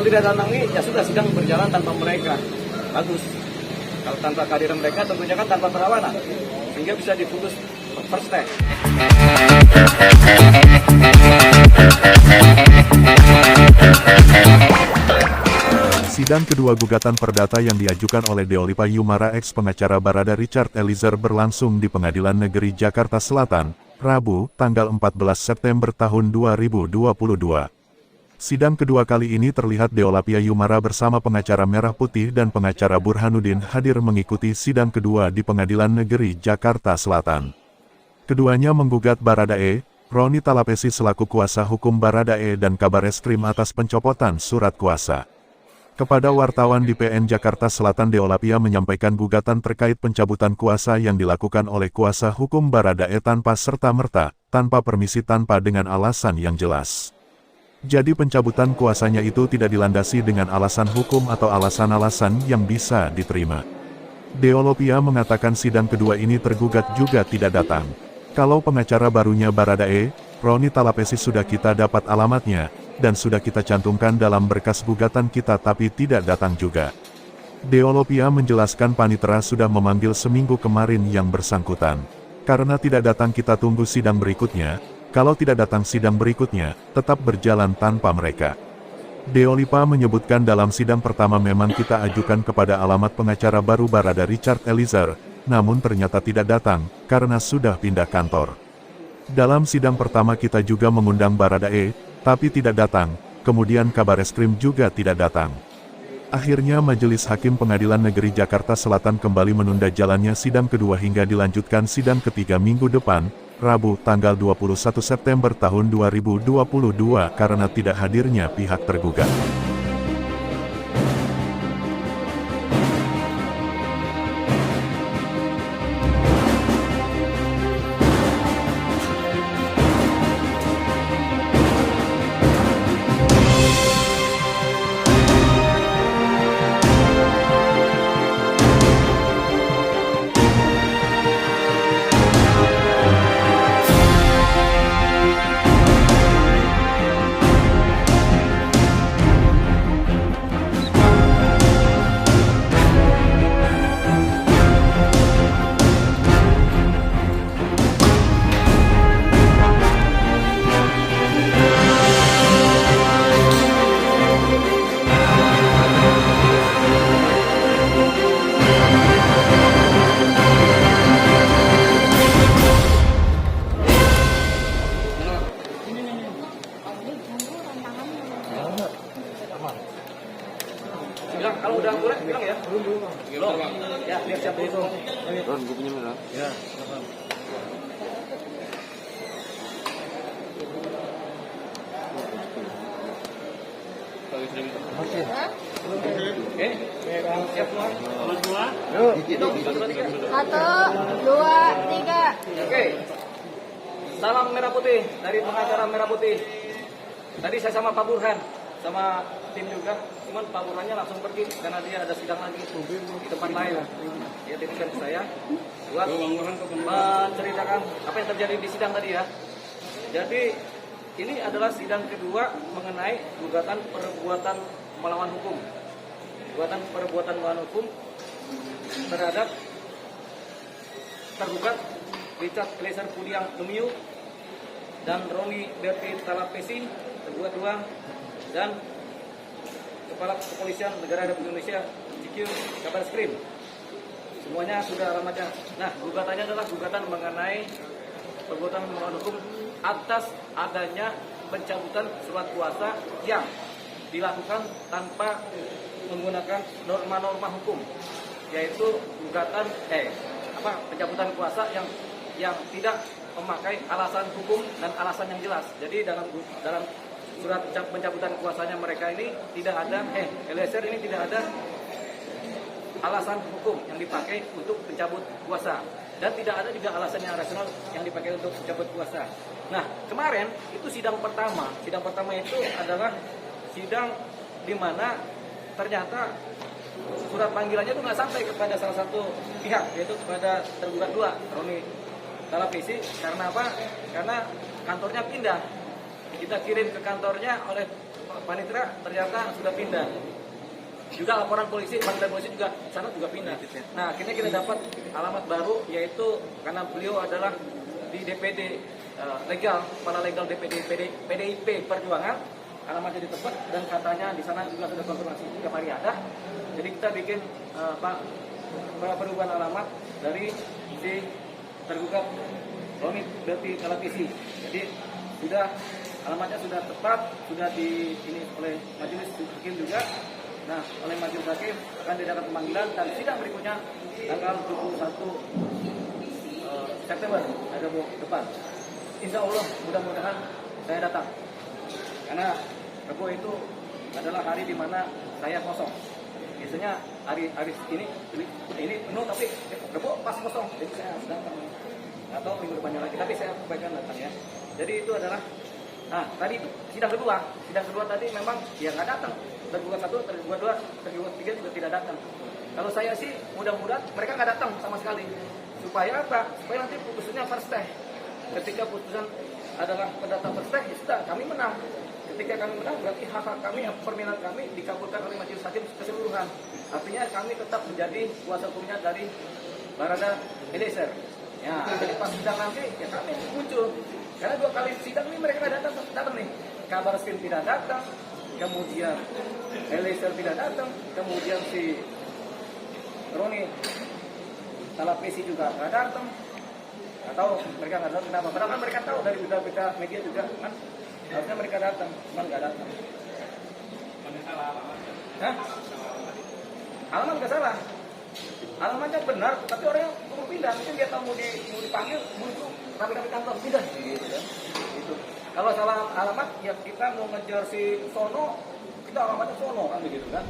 tidak datang ini, ya sudah sidang berjalan tanpa mereka. Bagus. Kalau tanpa kehadiran mereka tentunya kan tanpa perlawanan. Sehingga bisa diputus first take. Sidang kedua gugatan perdata yang diajukan oleh Deolipa Yumara ex pengacara Barada Richard Eliezer berlangsung di Pengadilan Negeri Jakarta Selatan, Rabu, tanggal 14 September tahun 2022. Sidang kedua kali ini terlihat Deolapia Yumara bersama pengacara Merah Putih dan pengacara Burhanuddin hadir mengikuti sidang kedua di Pengadilan Negeri Jakarta Selatan. Keduanya menggugat Baradae, Roni Talapesi selaku kuasa hukum Baradae dan Kabar Eskrim atas pencopotan surat kuasa. Kepada wartawan di PN Jakarta Selatan, Deolapia menyampaikan gugatan terkait pencabutan kuasa yang dilakukan oleh kuasa hukum Baradae tanpa serta-merta, tanpa permisi, tanpa dengan alasan yang jelas. Jadi pencabutan kuasanya itu tidak dilandasi dengan alasan hukum atau alasan-alasan yang bisa diterima. Deolapia mengatakan sidang kedua ini tergugat juga tidak datang. Kalau pengacara barunya Baradae, Roni Talapesi sudah kita dapat alamatnya, dan sudah kita cantumkan dalam berkas gugatan kita tapi tidak datang juga. Deolapia menjelaskan panitera sudah memanggil seminggu kemarin yang bersangkutan. Karena tidak datang kita tunggu sidang berikutnya, kalau tidak datang sidang berikutnya, tetap berjalan tanpa mereka. Deolipa menyebutkan dalam sidang pertama memang kita ajukan kepada alamat pengacara baru Barada Richard Eliezer, namun ternyata tidak datang, karena sudah pindah kantor. Dalam sidang pertama kita juga mengundang Baradae, tapi tidak datang, kemudian Kabar Eskrim juga tidak datang. Akhirnya Majelis Hakim Pengadilan Negeri Jakarta Selatan kembali menunda jalannya sidang kedua hingga dilanjutkan sidang ketiga minggu depan, Rabu tanggal 21 September tahun 2022 karena tidak hadirnya pihak tergugat. Bilang kalau udah boleh bilang ya. Belum. Ya, lihat siapa itu. Ron, gue punya merah. Ya. Oke. Siap semua? Yuk. Hitung 1, 2, 3. 1, 2, 3. Oke. Salam Merah Putih dari pengacara Merah Putih. Tadi saya sama Pak Burhan, sama tim juga, cuman Pak Burhannya langsung pergi karena dia ada sidang lagi di tempat lain. Dia titipkan ke saya buat menceritakan apa yang terjadi di sidang tadi ya. Jadi ini adalah sidang kedua mengenai gugatan perbuatan melawan hukum. Gugatan perbuatan melawan hukum terhadap tergugat Richard Eliezer Pudiang Lumiu dan Roni Berti Talapesi, tergugat 2, dan Kepala Kepolisian Negara Republik Indonesia CQ Kabar Eskrim. Semuanya sudah alamatnya. Nah, gugatannya adalah gugatan mengenai perbuatan melawan hukum atas adanya pencabutan surat kuasa yang dilakukan tanpa menggunakan norma-norma hukum, yaitu gugatan pencabutan kuasa yang tidak memakai alasan hukum dan alasan yang jelas. Jadi dalam surat pencabutan kuasanya mereka ini tidak ada Eliezer ini tidak ada alasan hukum yang dipakai untuk pencabut kuasa, dan tidak ada juga alasan yang rasional yang dipakai untuk pencabut kuasa. Nah, kemarin itu sidang pertama itu adalah sidang di mana ternyata surat panggilannya itu nggak sampai kepada salah satu pihak, yaitu kepada tergugat 2, Roni Talapesi. Karena apa? Karena kantornya pindah. Kita kirim ke kantornya oleh panitera ternyata sudah pindah. Juga laporan polisi, panggilan polisi juga sana juga pindah. Nah, akhirnya kita dapat alamat baru, yaitu karena beliau adalah di DPD legal, kepala legal PDIP Perjuangan, alamatnya di tempat dan katanya di sana juga sudah konfirmasi tiap hari ada. Jadi kita bikin perubahan alamat dari si tergugat Roni Berti Talapesi. Jadi sudah alamatnya sudah tepat, sudah di ini oleh majelis hakim juga. Nah, oleh majelis hakim akan diadakan pemanggilan dan sidang berikutnya tanggal 21 September ada depan. Insya Allah mudah-mudahan saya datang. Karena Rebo itu adalah hari di mana saya kosong. Biasanya hari ini penuh tapi Rebo pas kosong, jadi saya harus datang. Atau minggu depannya lagi, tapi saya sampaikan datang ya. Jadi itu adalah, nah tadi itu sidang kedua tadi memang ya nggak datang. Tergugat 1, tergugat 2, tergugat 3 juga tidak datang. Kalau saya sih mudah-mudahan mereka nggak datang sama sekali. Supaya apa? Supaya nanti putusannya first teh. Ketika putusan adalah perdata first teh, ya sudah kami menang. Ketika kami menang berarti hak-hak kami, permintaan kami dikabulkan oleh majelis hakim keseluruhan. Artinya kami tetap menjadi kuasa hukumnya dari Barada Eliezer. Ya, jadi pas sidang nanti ya kami muncul. Karena 2 kali sidang ini mereka datang nih. Kabar Eskrim tidak datang, kemudian Eliezer tidak datang, kemudian si Roni Talapesi juga nggak datang. Atau mereka nggak datang kenapa? Padahal kan mereka tahu dari berita media juga kan harusnya mereka datang, cuma nggak datang. Hah? Alamat nggak salah. Alamatnya benar, tapi orangnya mau pindah. Mungkin dia tahu mau dipanggil, buru rapi-rapi kantor pindah. Gitu kan? Gitu. Kalau salah alamat, ya kita mau ngejar si Sono, kita alamatnya Sono kan begitu kan?